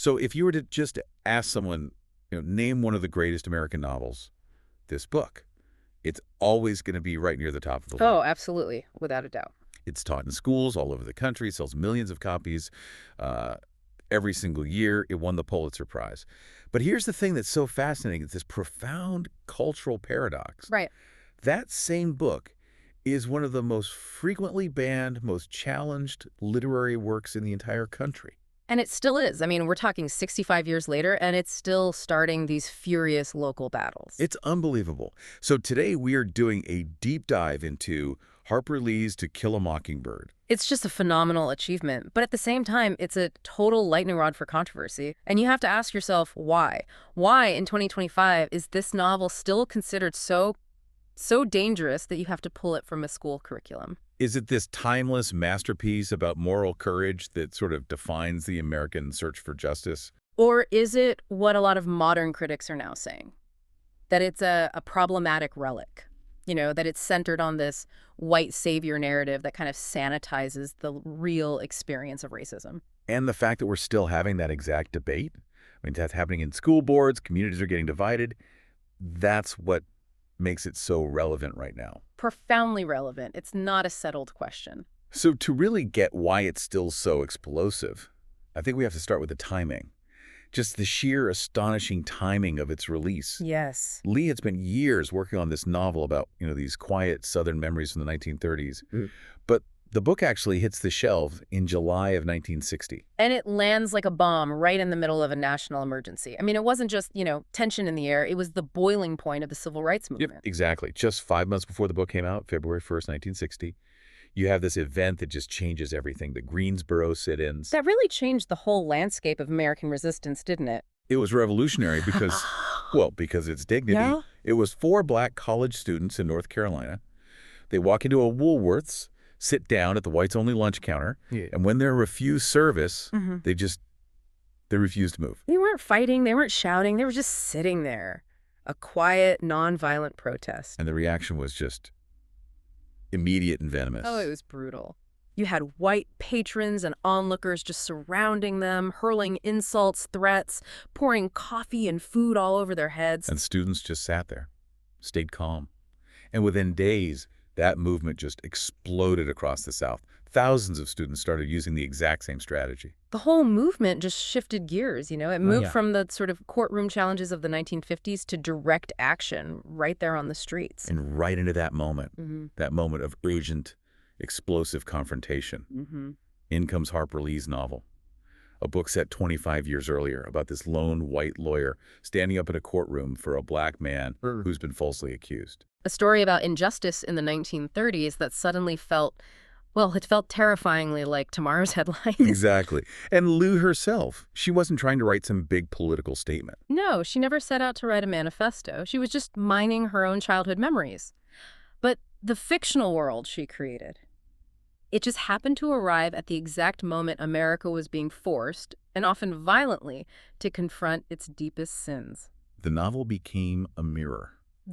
So if you were to just ask someone, name one of the greatest American novels, this book, it's always going to be right near the top of the list. Oh, absolutely, without a doubt. It's taught in schools all over the country, sells millions of copies every single year. It won the Pulitzer Prize. But here's the thing that's so fascinating. It's this profound cultural paradox. Right. That same book is one of the most frequently banned, most challenged literary works in the entire country. And it still is. I mean, we're talking 65 years later, and it's still starting these furious local battles. It's unbelievable. So today we are doing a deep dive into Harper Lee's To Kill a Mockingbird. It's just a phenomenal achievement, but at the same time, it's a total lightning rod for controversy. And you have to ask yourself, why? Why, in 2025, is this novel still considered so dangerous that you have to pull it from a school curriculum? Is it this timeless masterpiece about moral courage that sort of defines the American search for justice? Or is it what a lot of modern critics are now saying? That it's a problematic relic? That it's centered on this white savior narrative that kind of sanitizes the real experience of racism. And the fact that we're still having that exact debate? I mean, that's happening in school boards, communities are getting divided. That's what makes it so relevant right now. Profoundly relevant. It's not a settled question. So to really get why it's still so explosive, I think we have to start with the timing. Just the sheer astonishing timing of its release. Yes. Lee had spent years working on this novel about, these quiet Southern memories from the 1930s. But the book actually hits the shelves in July of 1960. And it lands like a bomb right in the middle of a national emergency. I mean, it wasn't just, tension in the air. It was the boiling point of the civil rights movement. Yep, exactly. Just 5 months before the book came out, February 1st, 1960. You have this event that just changes everything, the Greensboro sit-ins. That really changed the whole landscape of American resistance, didn't it? It was revolutionary because, because its dignity. Yeah? It was 4 black college students in North Carolina. They walk into a Woolworth's, sit down at the whites-only lunch counter, and when they're refused service, they refuse to move. They weren't fighting, they weren't shouting, they were just sitting there. A quiet, nonviolent protest. And the reaction was just immediate and venomous. Oh, it was brutal. You had white patrons and onlookers just surrounding them, hurling insults, threats, pouring coffee and food all over their heads. And students just sat there, stayed calm. And within days, that movement just exploded across the South. Thousands of students started using the exact same strategy. The whole movement just shifted gears, It moved from the sort of courtroom challenges of the 1950s to direct action right there on the streets. And right into that moment of urgent, explosive confrontation. In comes Harper Lee's novel, a book set 25 years earlier about this lone white lawyer standing up in a courtroom for a black man who's been falsely accused. A story about injustice in the 1930s that suddenly felt terrifyingly like tomorrow's headlines. Exactly. And Lou herself, she wasn't trying to write some big political statement. No, she never set out to write a manifesto. She was just mining her own childhood memories. But the fictional world she created, it just happened to arrive at the exact moment America was being forced, and often violently, to confront its deepest sins. The novel became a mirror.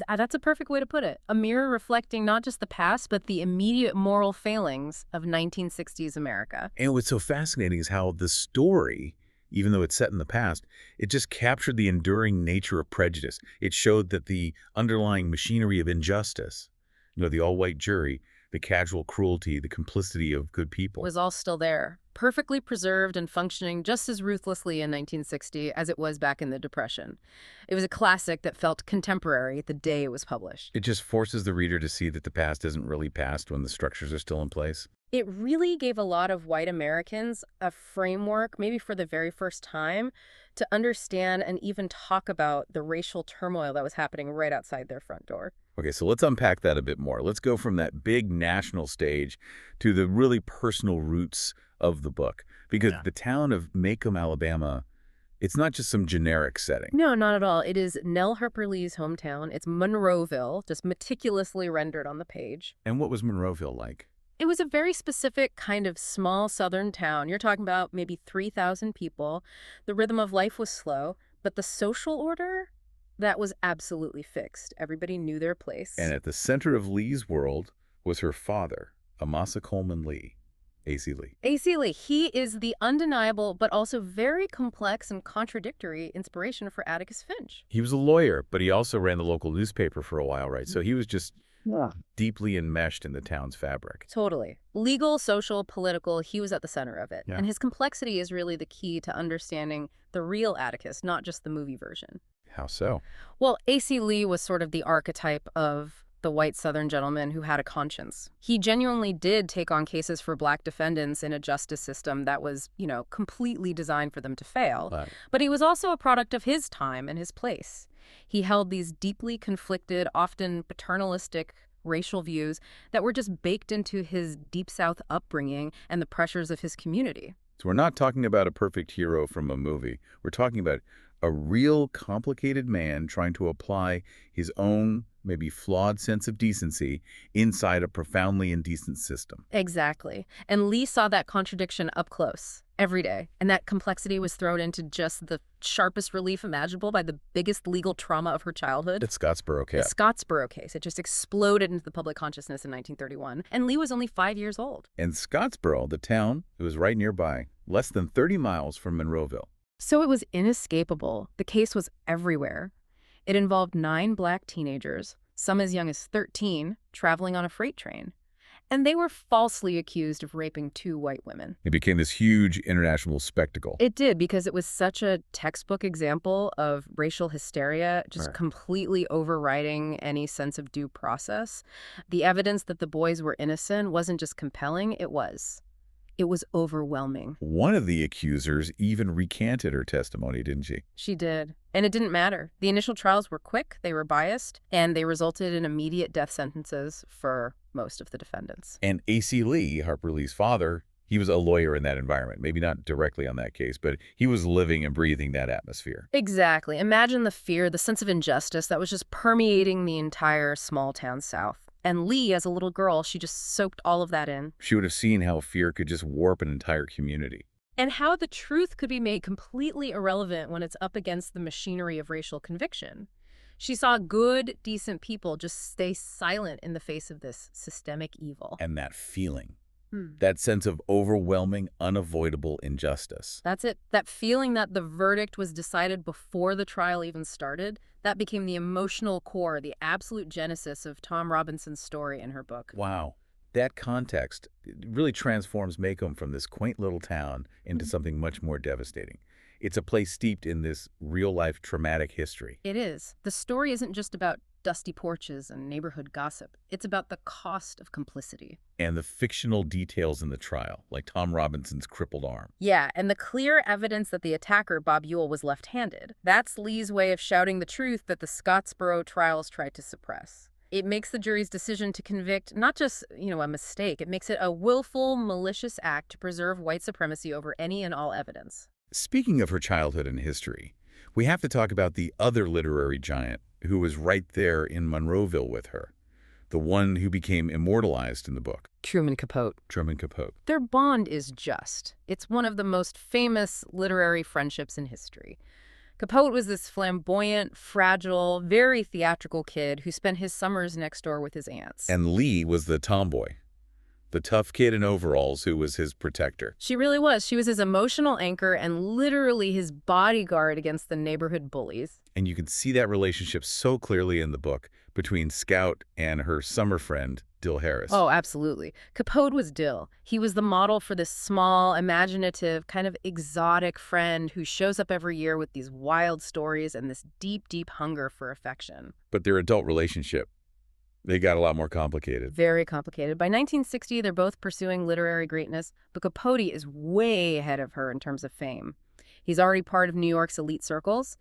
That's a perfect way to put it. A mirror reflecting not just the past, but the immediate moral failings of 1960s America. And what's so fascinating is how the story, even though it's set in the past, it just captured the enduring nature of prejudice. It showed that the underlying machinery of injustice, the all-white jury, the casual cruelty, the complicity of good people, was all still there, perfectly preserved and functioning just as ruthlessly in 1960 as it was back in the Depression. It was a classic that felt contemporary the day it was published. It just forces the reader to see that the past isn't really past when the structures are still in place. It really gave a lot of white Americans a framework, maybe for the very first time, to understand and even talk about the racial turmoil that was happening right outside their front door. Okay, so let's unpack that a bit more. Let's go from that big national stage to the really personal roots of the book. Because the town of Macomb, Alabama, it's not just some generic setting. No, not at all. It is Nell Harper Lee's hometown. It's Monroeville, just meticulously rendered on the page. And what was Monroeville like? It was a very specific kind of small southern town. You're talking about maybe 3,000 people. The rhythm of life was slow, but the social order, that was absolutely fixed. Everybody knew their place. And at the center of Lee's world was her father, Amasa Coleman Lee. A.C. Lee. A.C. Lee, he is the undeniable but also very complex and contradictory inspiration for Atticus Finch. He was a lawyer, but he also ran the local newspaper for a while, right? So he was just deeply enmeshed in the town's fabric. Totally. Legal, social, political, he was at the center of it. Yeah. And his complexity is really the key to understanding the real Atticus, not just the movie version. How so? Well, A.C. Lee was sort of the archetype of the white Southern gentleman who had a conscience. He genuinely did take on cases for black defendants in a justice system that was, completely designed for them to fail. But he was also a product of his time and his place. He held these deeply conflicted, often paternalistic racial views that were just baked into his Deep South upbringing and the pressures of his community. So we're not talking about a perfect hero from a movie. We're talking about a real complicated man trying to apply his own, maybe flawed sense of decency inside a profoundly indecent system. Exactly. And Lee saw that contradiction up close every day. And that complexity was thrown into just the sharpest relief imaginable by the biggest legal trauma of her childhood. The Scottsboro case. The Scottsboro case. It just exploded into the public consciousness in 1931. And Lee was only 5 years old. And Scottsboro, the town, it was right nearby, less than 30 miles from Monroeville. So it was inescapable. The case was everywhere. It involved 9 black teenagers, some as young as 13, traveling on a freight train. And they were falsely accused of raping 2 white women. It became this huge international spectacle. It did, because it was such a textbook example of racial hysteria, just completely overriding any sense of due process. The evidence that the boys were innocent wasn't just compelling, it was overwhelming. One of the accusers even recanted her testimony, didn't she? She did. And it didn't matter. The initial trials were quick, they were biased, and they resulted in immediate death sentences for most of the defendants. And A.C. Lee, Harper Lee's father, he was a lawyer in that environment. Maybe not directly on that case, but he was living and breathing that atmosphere. Exactly. Imagine the fear, the sense of injustice that was just permeating the entire small town South. And Lee, as a little girl, she just soaked all of that in. She would have seen how fear could just warp an entire community. And how the truth could be made completely irrelevant when it's up against the machinery of racial conviction. She saw good, decent people just stay silent in the face of this systemic evil. And that feeling, that sense of overwhelming, unavoidable injustice. That's it. That feeling that the verdict was decided before the trial even started, that became the emotional core, the absolute genesis of Tom Robinson's story in her book. Wow. That context really transforms Macomb from this quaint little town into something much more devastating. It's a place steeped in this real-life traumatic history. It is. The story isn't just about dusty porches and neighborhood gossip. It's about the cost of complicity. And the fictional details in the trial, like Tom Robinson's crippled arm. Yeah, and the clear evidence that the attacker, Bob Ewell, was left-handed. That's Lee's way of shouting the truth that the Scottsboro trials tried to suppress. It makes the jury's decision to convict not just, a mistake. It makes it a willful, malicious act to preserve white supremacy over any and all evidence. Speaking of her childhood and history, we have to talk about the other literary giant who was right there in Monroeville with her, the one who became immortalized in the book. Truman Capote. Truman Capote. Their bond is just. It's one of the most famous literary friendships in history. Capote was this flamboyant, fragile, very theatrical kid who spent his summers next door with his aunts. And Lee was the tomboy, the tough kid in overalls who was his protector. She really was. She was his emotional anchor and literally his bodyguard against the neighborhood bullies. And you can see that relationship so clearly in the book between Scout and her summer friend, Dill Harris. Oh, absolutely. Capote was Dill. He was the model for this small, imaginative, kind of exotic friend who shows up every year with these wild stories and this deep, deep hunger for affection. But their adult relationship, they got a lot more complicated. Very complicated. By 1960, they're both pursuing literary greatness, but Capote is way ahead of her in terms of fame. He's already part of New York's elite circles,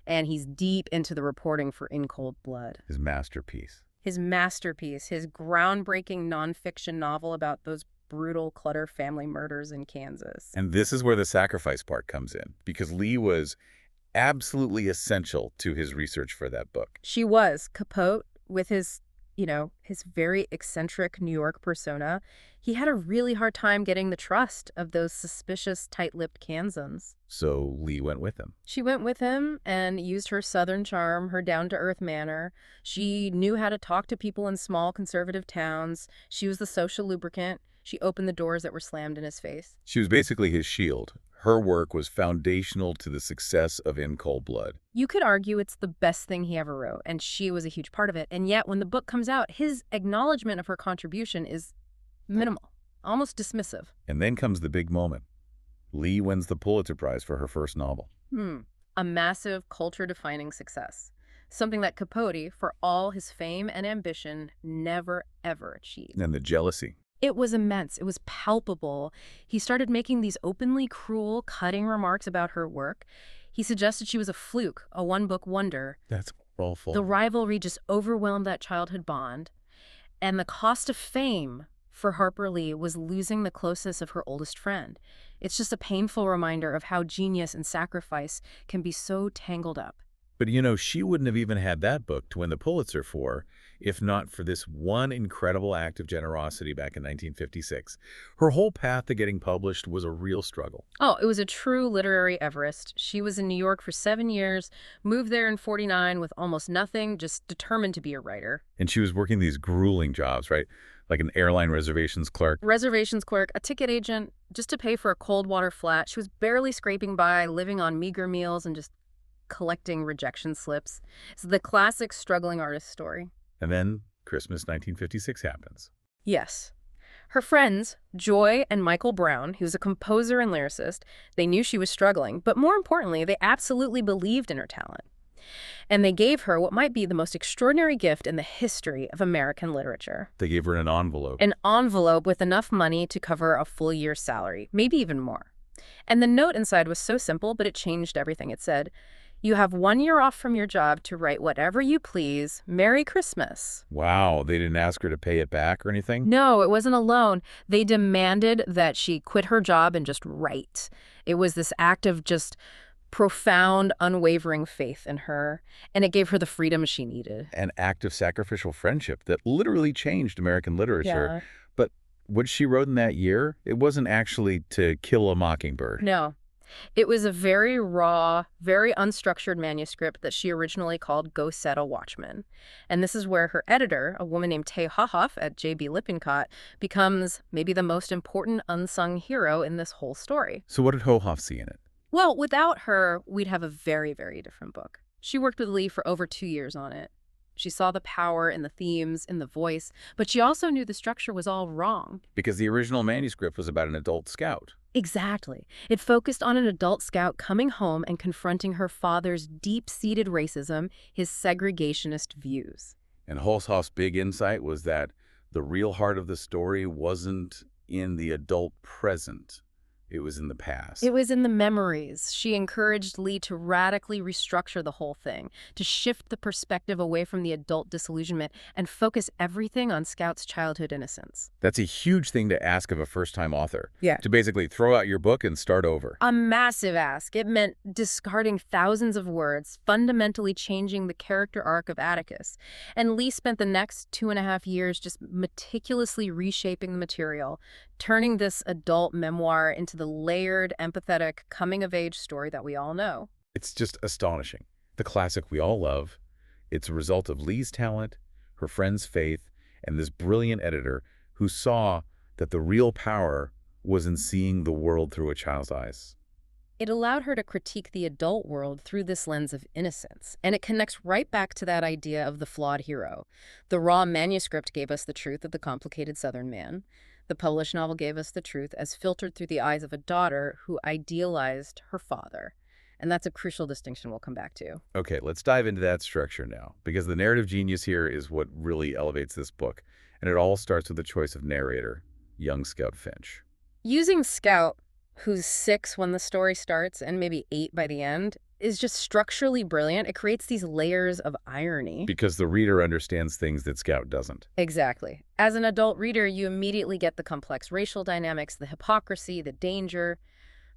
and he's deep into the reporting for In Cold Blood. His masterpiece. His groundbreaking nonfiction novel about those brutal Clutter family murders in Kansas. And this is where the sacrifice part comes in, because Lee was absolutely essential to his research for that book. She was. Capote, with his very eccentric New York persona, he had a really hard time getting the trust of those suspicious, tight-lipped Kansans. So Lee went with him. She went with him and used her Southern charm, her down-to-earth manner. She knew how to talk to people in small conservative towns. She was the social lubricant. She opened the doors that were slammed in his face. She was basically his shield. Her work was foundational to the success of In Cold Blood. You could argue it's the best thing he ever wrote, and she was a huge part of it. And yet, when the book comes out, his acknowledgement of her contribution is minimal, almost dismissive. And then comes the big moment. Lee wins the Pulitzer Prize for her first novel. A massive culture-defining success. Something that Capote, for all his fame and ambition, never, ever achieved. And the jealousy. It was immense. It was palpable. He started making these openly cruel, cutting remarks about her work. He suggested she was a fluke, a one-book wonder. That's awful. The rivalry just overwhelmed that childhood bond. And the cost of fame for Harper Lee was losing the closeness of her oldest friend. It's just a painful reminder of how genius and sacrifice can be so tangled up. But she wouldn't have even had that book to win the Pulitzer for if not for this one incredible act of generosity back in 1956. Her whole path to getting published was a real struggle. Oh, it was a true literary Everest. She was in New York for 7 years, moved there in 49 with almost nothing, just determined to be a writer. And she was working these grueling jobs, right? Like an airline reservations clerk. Reservations clerk, a ticket agent, just to pay for a cold water flat. She was barely scraping by, living on meager meals and just collecting rejection slips. It's the classic struggling artist story. And then Christmas 1956 happens. Yes. Her friends, Joy and Michael Brown, who's a composer and lyricist, they knew she was struggling, but more importantly, they absolutely believed in her talent. And they gave her what might be the most extraordinary gift in the history of American literature. They gave her an envelope. An envelope with enough money to cover a full year's salary, maybe even more. And the note inside was so simple, but it changed everything. It said, "You have 1 year off from your job to write whatever you please. Merry Christmas." Wow, they didn't ask her to pay it back or anything? No, it wasn't a loan. They demanded that she quit her job and just write. It was this act of just profound, unwavering faith in her, and it gave her the freedom she needed. An act of sacrificial friendship that literally changed American literature. Yeah. But what she wrote in that year, it wasn't actually To Kill a Mockingbird. No. It was a very raw, very unstructured manuscript that she originally called Go Set a Watchman. And this is where her editor, a woman named Tay Hohoff at J.B. Lippincott, becomes maybe the most important unsung hero in this whole story. So what did Hohoff see in it? Well, without her, we'd have a very, very different book. She worked with Lee for over 2 years on it. She saw the power in the themes, in the voice, but she also knew the structure was all wrong. Because the original manuscript was about an adult scout. Exactly. It focused on an adult scout coming home and confronting her father's deep-seated racism, his segregationist views. And Hohoff's big insight was that the real heart of the story wasn't in the adult present. It was in the past. It was in the memories. She encouraged Lee to radically restructure the whole thing, to shift the perspective away from the adult disillusionment and focus everything on Scout's childhood innocence. That's a huge thing to ask of a first-time author. Yeah. To basically throw out your book and start over. A massive ask. It meant discarding thousands of words, fundamentally changing the character arc of Atticus. And Lee spent the next 2.5 years just meticulously reshaping the material, turning this adult memoir into the layered, empathetic, coming-of-age story that we all know. It's just astonishing. The classic we all love. It's a result of Lee's talent, her friend's faith, and this brilliant editor who saw that the real power was in seeing the world through a child's eyes. It allowed her to critique the adult world through this lens of innocence, and it connects right back to that idea of the flawed hero. The raw manuscript gave us the truth of the complicated Southern man. The published novel gave us the truth as filtered through the eyes of a daughter who idealized her father. And that's a crucial distinction we'll come back to. Okay, let's dive into that structure now, because the narrative genius here is what really elevates this book. And it all starts with the choice of narrator, young Scout Finch. Using Scout, who's 6 when the story starts and maybe 8 by the end, is just structurally brilliant. It creates these layers of irony. Because the reader understands things that Scout doesn't. Exactly. As an adult reader, you immediately get the complex racial dynamics, the hypocrisy, the danger.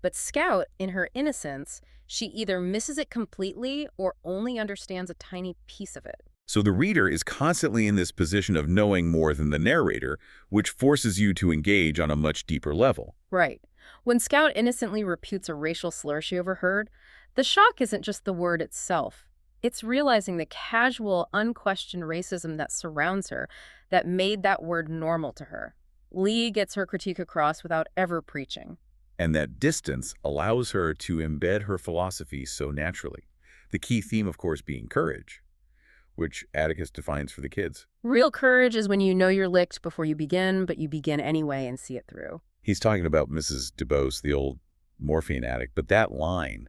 But Scout, in her innocence, she either misses it completely or only understands a tiny piece of it. So the reader is constantly in this position of knowing more than the narrator, which forces you to engage on a much deeper level. Right. When Scout innocently reputes a racial slur she overheard, the shock isn't just the word itself. It's realizing the casual, unquestioned racism that surrounds her that made that word normal to her. Lee gets her critique across without ever preaching. And that distance allows her to embed her philosophy so naturally. The key theme, of course, being courage, which Atticus defines for the kids. Real courage is when you know you're licked before you begin, but you begin anyway and see it through. He's talking about Mrs. DuBose, the old morphine addict, but that line,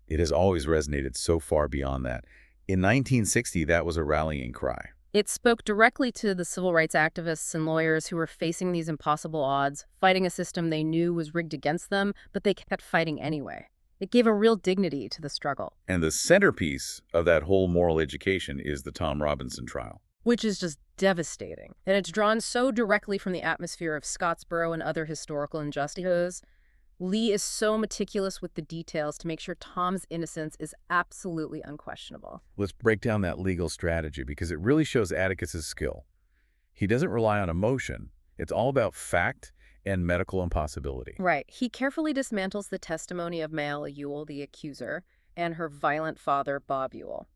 it has always resonated so far beyond that. In 1960, that was a rallying cry. It spoke directly to the civil rights activists and lawyers who were facing these impossible odds, fighting a system they knew was rigged against them, but they kept fighting anyway. It gave a real dignity to the struggle. And the centerpiece of that whole moral education is the Tom Robinson trial. Which is just devastating. And it's drawn so directly from the atmosphere of Scottsboro and other historical injustices. Lee is so meticulous with the details to make sure Tom's innocence is absolutely unquestionable. Let's break down that legal strategy because it really shows Atticus's skill. He doesn't rely on emotion. It's all about fact and medical impossibility. Right. He carefully dismantles the testimony of Mayella Ewell, the accuser, and her violent father, Bob Ewell.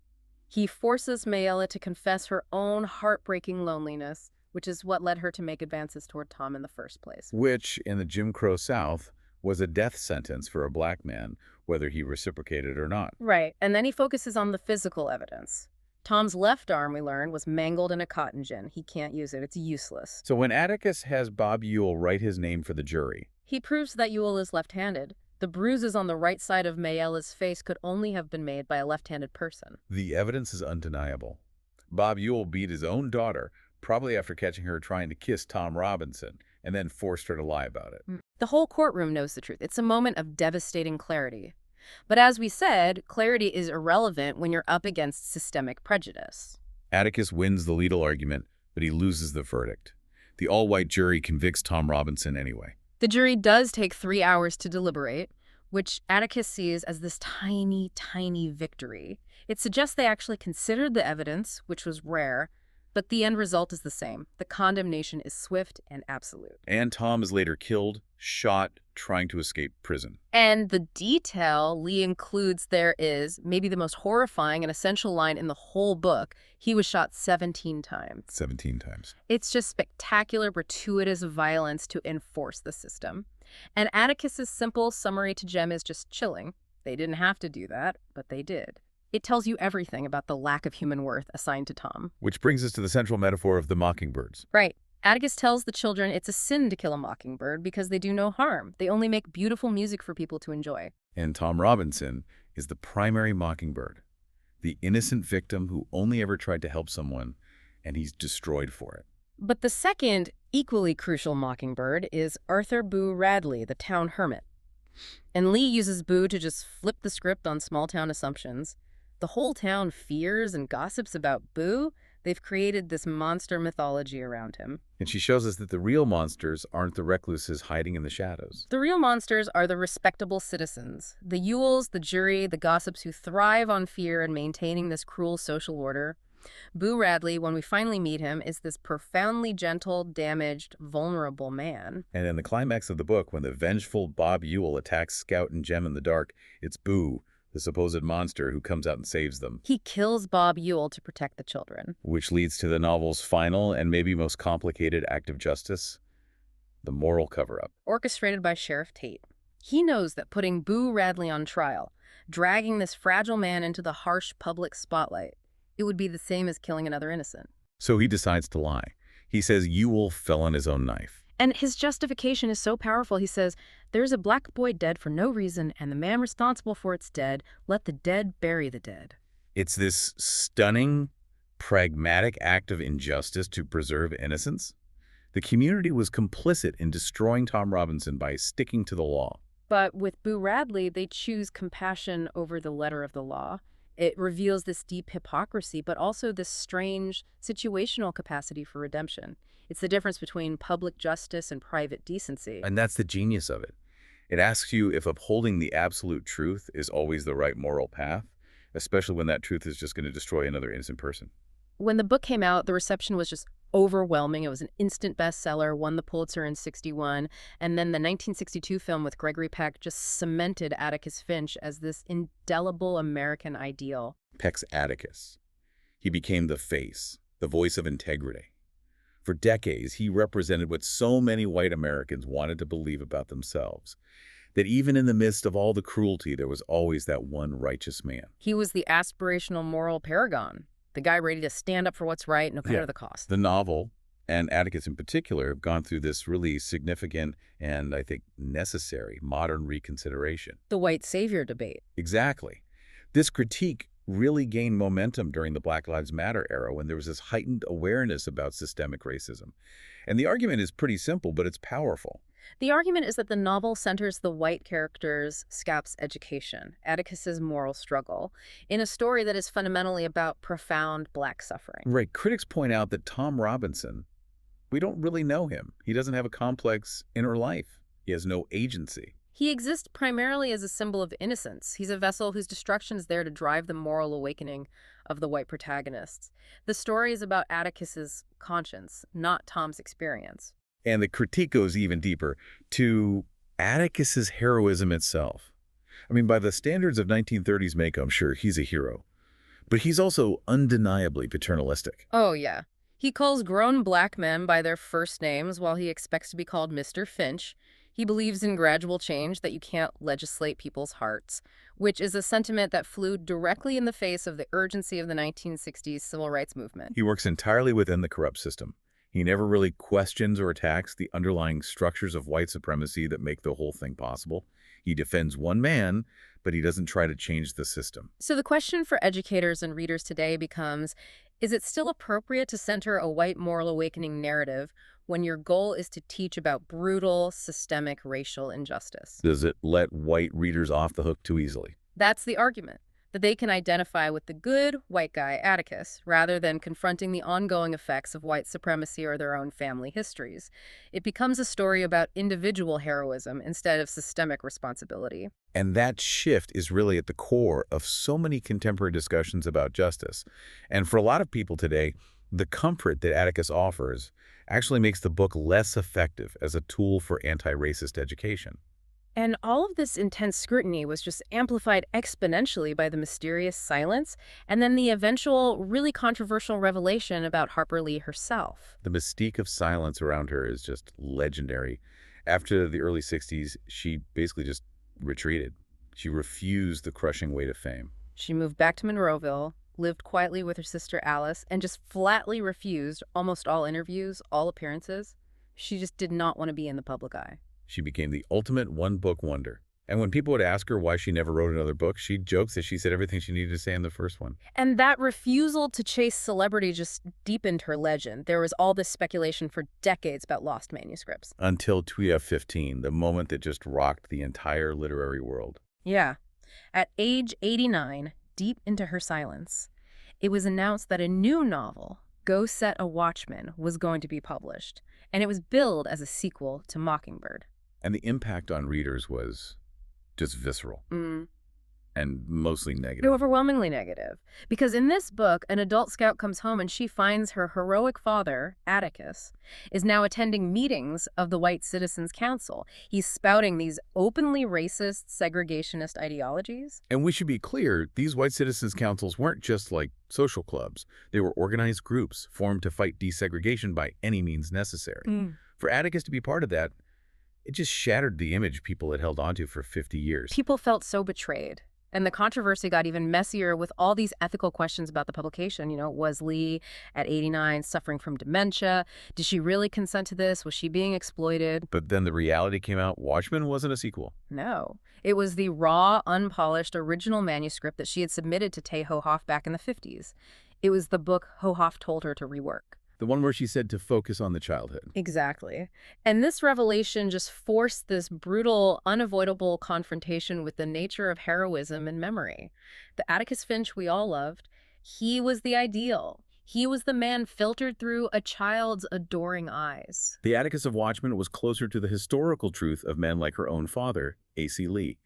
He forces Mayella to confess her own heartbreaking loneliness, which is what led her to make advances toward Tom in the first place. Which, in the Jim Crow South, was a death sentence for a black man, whether he reciprocated or not. Right. And then he focuses on the physical evidence. Tom's left arm, we learn, was mangled in a cotton gin. He can't use it. It's useless. So when Atticus has Bob Ewell write his name for the jury, he proves that Ewell is left-handed. The bruises on the right side of Mayella's face could only have been made by a left-handed person. The evidence is undeniable. Bob Ewell beat his own daughter, probably after catching her trying to kiss Tom Robinson, and then forced her to lie about it. The whole courtroom knows the truth. It's a moment of devastating clarity. But as we said, clarity is irrelevant when you're up against systemic prejudice. Atticus wins the legal argument, but he loses the verdict. The all-white jury convicts Tom Robinson anyway. The jury does take 3 hours to deliberate, which Atticus sees as this tiny, tiny victory. It suggests they actually considered the evidence, which was rare, but the end result is the same. The condemnation is swift and absolute. And Tom is later killed, shot, trying to escape prison. And the detail Lee includes there is maybe the most horrifying and essential line in the whole book. He was shot 17 times. 17 times. It's just spectacular, gratuitous violence to enforce the system. And Atticus's simple summary to Jem is just chilling. They didn't have to do that, but they did. It tells you everything about the lack of human worth assigned to Tom. Which brings us to the central metaphor of the mockingbirds. Right. Atticus tells the children it's a sin to kill a mockingbird because they do no harm. They only make beautiful music for people to enjoy. And Tom Robinson is the primary mockingbird, the innocent victim who only ever tried to help someone, and he's destroyed for it. But the second, equally crucial mockingbird is Arthur Boo Radley, the town hermit. And Lee uses Boo to just flip the script on small-town assumptions. The whole town fears and gossips about Boo. They've created this monster mythology around him. And she shows us that the real monsters aren't the recluses hiding in the shadows. The real monsters are the respectable citizens. The Ewells, the jury, the gossips who thrive on fear and maintaining this cruel social order. Boo Radley, when we finally meet him, is this profoundly gentle, damaged, vulnerable man. And in the climax of the book, when the vengeful Bob Ewell attacks Scout and Jem in the dark, it's Boo, the supposed monster, who comes out and saves them. He kills Bob Ewell to protect the children. Which leads to the novel's final and maybe most complicated act of justice, the moral cover-up. Orchestrated by Sheriff Tate. He knows that putting Boo Radley on trial, dragging this fragile man into the harsh public spotlight, it would be the same as killing another innocent. So he decides to lie. He says Ewell fell on his own knife. And his justification is so powerful. He says, there's a black boy dead for no reason, and the man responsible for it's dead. Let the dead bury the dead. It's this stunning, pragmatic act of injustice to preserve innocence. The community was complicit in destroying Tom Robinson by sticking to the law. But with Boo Radley, they choose compassion over the letter of the law. It reveals this deep hypocrisy, but also this strange situational capacity for redemption. It's the difference between public justice and private decency. And that's the genius of it. It asks you if upholding the absolute truth is always the right moral path, especially when that truth is just going to destroy another innocent person. When the book came out, the reception was just overwhelming. It was an instant bestseller, won the Pulitzer in '61, and then the 1962 film with Gregory Peck just cemented Atticus Finch as this indelible American ideal. Peck's Atticus. He became the face, the voice of integrity. For decades, he represented what so many white Americans wanted to believe about themselves, that even in the midst of all the cruelty, there was always that one righteous man. He was the aspirational moral paragon, the guy ready to stand up for what's right no matter the cost. The novel, and Atticus in particular, have gone through this really significant and, I think, necessary modern reconsideration. The white savior debate. Exactly. This critique really gained momentum during the Black Lives Matter era when there was this heightened awareness about systemic racism. And the argument is pretty simple, but it's powerful. The argument is that the novel centers the white character's Scap's education, Atticus's moral struggle, in a story that is fundamentally about profound Black suffering. Right. Critics point out that Tom Robinson, we don't really know him. He doesn't have a complex inner life. He has no agency. He exists primarily as a symbol of innocence. He's a vessel whose destruction is there to drive the moral awakening of the white protagonists. The story is about Atticus's conscience, not Tom's experience. And the critique goes even deeper to Atticus's heroism itself. I mean, by the standards of 1930s make, sure, he's a hero. But he's also undeniably paternalistic. Oh, yeah. He calls grown Black men by their first names while he expects to be called Mr. Finch. He believes in gradual change, that you can't legislate people's hearts, which is a sentiment that flew directly in the face of the urgency of the 1960s civil rights movement. He works entirely within the corrupt system. He never really questions or attacks the underlying structures of white supremacy that make the whole thing possible. He defends one man, but he doesn't try to change the system. So the question for educators and readers today becomes, is it still appropriate to center a white moral awakening narrative when your goal is to teach about brutal, systemic racial injustice? Does it let white readers off the hook too easily? That's the argument, that they can identify with the good white guy, Atticus, rather than confronting the ongoing effects of white supremacy or their own family histories. It becomes a story about individual heroism instead of systemic responsibility. And that shift is really at the core of so many contemporary discussions about justice. And for a lot of people today, the comfort that Atticus offers actually makes the book less effective as a tool for anti-racist education. And all of this intense scrutiny was just amplified exponentially by the mysterious silence and then the eventual, really controversial revelation about Harper Lee herself. The mystique of silence around her is just legendary. After the early 60s, she basically just retreated. She refused the crushing weight of fame. She moved back to Monroeville, lived quietly with her sister Alice, and just flatly refused almost all interviews, all appearances. She just did not want to be in the public eye. She became the ultimate one-book wonder. And when people would ask her why she never wrote another book, she jokes that she said everything she needed to say in the first one. And that refusal to chase celebrity just deepened her legend. There was all this speculation for decades about lost manuscripts. Until 2015, the moment that just rocked the entire literary world. Yeah. At age 89, deep into her silence, it was announced that a new novel, Go Set a Watchman, was going to be published. And it was billed as a sequel to Mockingbird. And the impact on readers was just visceral and mostly negative. Overwhelmingly negative. Because in this book, an adult scout comes home and she finds her heroic father, Atticus, is now attending meetings of the White Citizens Council. He's spouting these openly racist, segregationist ideologies. And we should be clear, these White Citizens Councils weren't just like social clubs. They were organized groups formed to fight desegregation by any means necessary. For Atticus to be part of that, it just shattered the image people had held onto for 50 years. People felt so betrayed. And the controversy got even messier with all these ethical questions about the publication. You know, was Lee at 89 suffering from dementia? Did she really consent to this? Was she being exploited? But then the reality came out. Watchmen wasn't a sequel. No. It was the raw, unpolished original manuscript that she had submitted to Tay Hohoff back in the 50s. It was the book Hohoff told her to rework. The one where she said to focus on the childhood. Exactly. And this revelation just forced this brutal, unavoidable confrontation with the nature of heroism and memory. The Atticus Finch we all loved, he was the ideal. He was the man filtered through a child's adoring eyes. The Atticus of Watchmen was closer to the historical truth of men like her own father, A.C. Lee,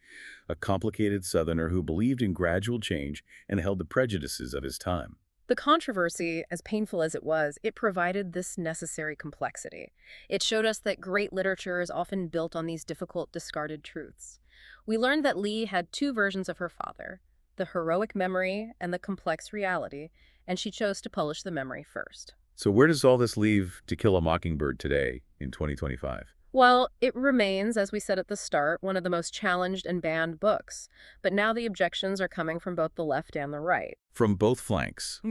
a complicated Southerner who believed in gradual change and held the prejudices of his time. The controversy, as painful as it was, it provided this necessary complexity. It showed us that great literature is often built on these difficult, discarded truths. We learned that Lee had two versions of her father, the heroic memory and the complex reality, and she chose to publish the memory first. So where does all this leave To Kill a Mockingbird today in 2025? Well, it remains, as we said at the start, one of the most challenged and banned books. But now the objections are coming from both the left and the right. From both flanks.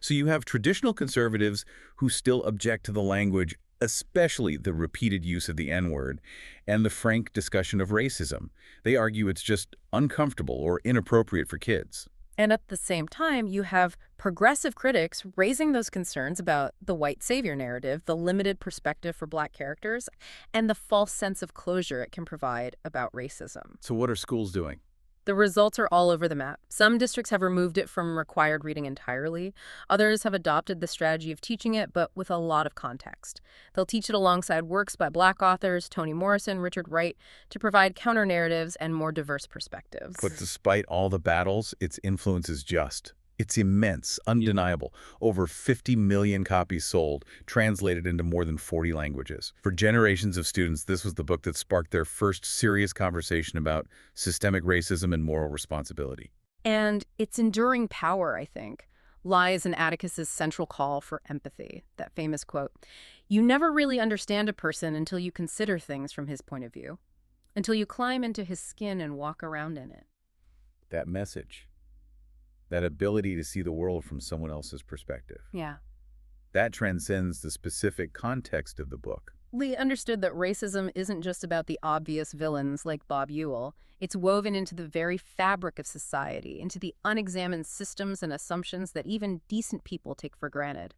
So you have traditional conservatives who still object to the language, especially the repeated use of the N-word, and the frank discussion of racism. They argue it's just uncomfortable or inappropriate for kids. And at the same time, you have progressive critics raising those concerns about the white savior narrative, the limited perspective for Black characters, and the false sense of closure it can provide about racism. So what are schools doing? The results are all over the map. Some districts have removed it from required reading entirely. Others have adopted the strategy of teaching it, but with a lot of context. They'll teach it alongside works by Black authors, Toni Morrison, Richard Wright, to provide counter-narratives and more diverse perspectives. But despite all the battles, its influence is just. It's immense, undeniable. Over 50 million copies sold, translated into more than 40 languages. For generations of students, this was the book that sparked their first serious conversation about systemic racism and moral responsibility. And its enduring power, I think, lies in Atticus's central call for empathy, that famous quote, "You never really understand a person until you consider things from his point of view, until you climb into his skin and walk around in it." That message, that ability to see the world from someone else's perspective, Yeah. that transcends the specific context of the book. Lee understood that racism isn't just about the obvious villains like Bob Ewell. It's woven into the very fabric of society, into the unexamined systems and assumptions that even decent people take for granted.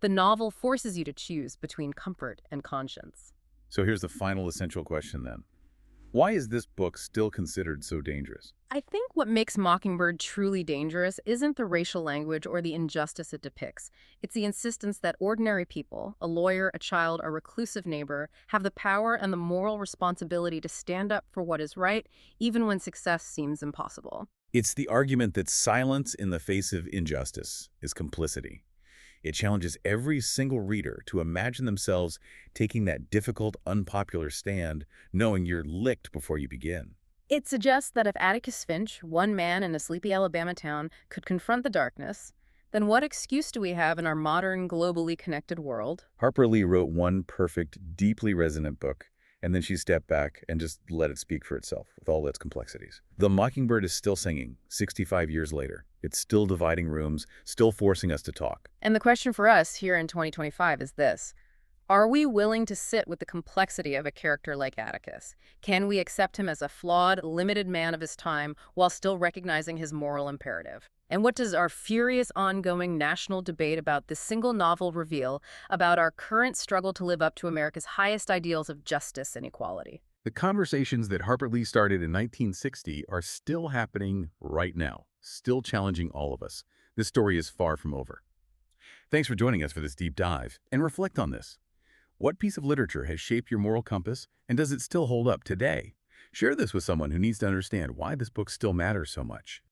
The novel forces you to choose between comfort and conscience. So here's the final essential question then. Why is this book still considered so dangerous? I think what makes Mockingbird truly dangerous isn't the racial language or the injustice it depicts. It's the insistence that ordinary people, a lawyer, a child, a reclusive neighbor, have the power and the moral responsibility to stand up for what is right, even when success seems impossible. It's the argument that silence in the face of injustice is complicity. It challenges every single reader to imagine themselves taking that difficult, unpopular stand, knowing you're licked before you begin. It suggests that if Atticus Finch, one man in a sleepy Alabama town, could confront the darkness, then what excuse do we have in our modern, globally connected world? Harper Lee wrote one perfect, deeply resonant book, and then she stepped back and just let it speak for itself with all its complexities. The Mockingbird is still singing 65 years later. It's still dividing rooms, still forcing us to talk. And the question for us here in 2025 is this. Are we willing to sit with the complexity of a character like Atticus? Can we accept him as a flawed, limited man of his time while still recognizing his moral imperative? And what does our furious ongoing national debate about this single novel reveal about our current struggle to live up to America's highest ideals of justice and equality? The conversations that Harper Lee started in 1960 are still happening right now, still challenging all of us. This story is far from over. Thanks for joining us for this deep dive, and reflect on this. What piece of literature has shaped your moral compass, and does it still hold up today? Share this with someone who needs to understand why this book still matters so much.